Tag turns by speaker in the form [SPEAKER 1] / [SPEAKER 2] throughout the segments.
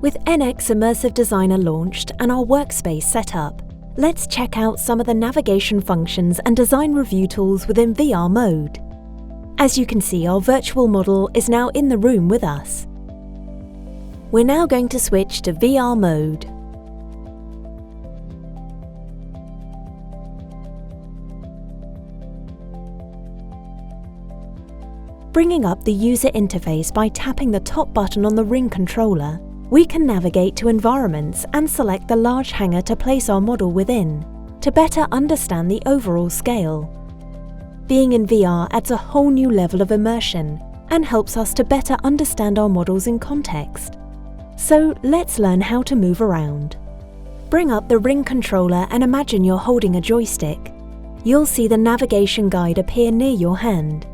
[SPEAKER 1] With NX Immersive Designer launched and our workspace set up, let's check out some of the navigation functions and design review tools within VR mode. As you can see, our virtual model is now in the room with us. We're now going to switch to VR mode. Bringing up the user interface by tapping the top button on the Ring controller, we can navigate to environments and select the large hangar to place our model within, to better understand the overall scale. Being in VR adds a whole new level of immersion and helps us to better understand our models in context. So let's learn how to move around. Bring up the Ring controller and imagine you're holding a joystick. You'll see the navigation guide appear near your hand.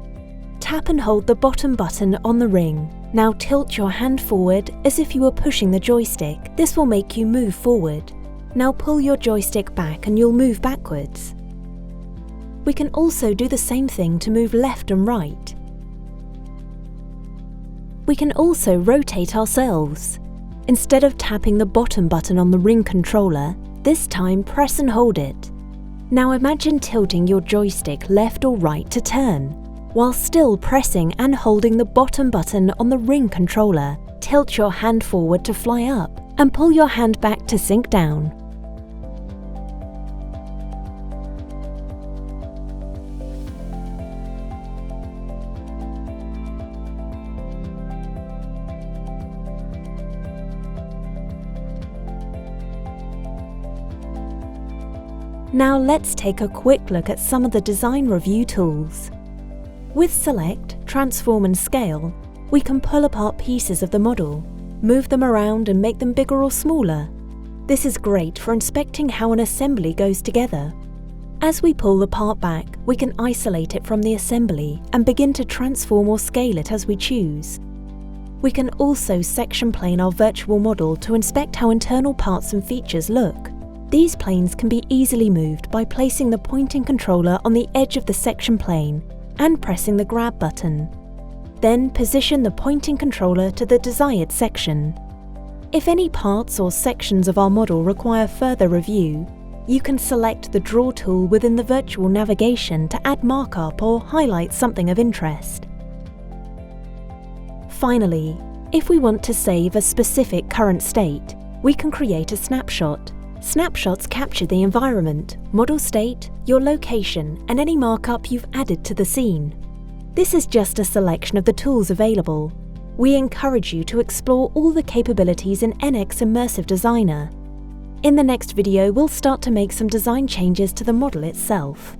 [SPEAKER 1] Tap and hold the bottom button on the Ring. Now tilt your hand forward as if you were pushing the joystick. This will make you move forward. Now pull your joystick back and you'll move backwards. We can also do the same thing to move left and right. We can also rotate ourselves. Instead of tapping the bottom button on the Ring controller, this time press and hold it. Now imagine tilting your joystick left or right to turn. While still pressing and holding the bottom button on the Ring controller, tilt your hand forward to fly up and pull your hand back to sink down. Now let's take a quick look at some of the design review tools. With Select, Transform and Scale, we can pull apart pieces of the model, move them around and make them bigger or smaller. This is great for inspecting how an assembly goes together. As we pull the part back, we can isolate it from the assembly and begin to transform or scale it as we choose. We can also section plane our virtual model to inspect how internal parts and features look. These planes can be easily moved by placing the pointing controller on the edge of the section plane and pressing the grab button. Then position the pointing controller to the desired section. If any parts or sections of our model require further review, you can select the Draw tool within the virtual navigation to add markup or highlight something of interest. Finally, if we want to save a specific current state, we can create a snapshot. Snapshots capture the environment, model state, your location, and any markup you've added to the scene. This is just a selection of the tools available. We encourage you to explore all the capabilities in NX Immersive Designer. In the next video, we'll start to make some design changes to the model itself.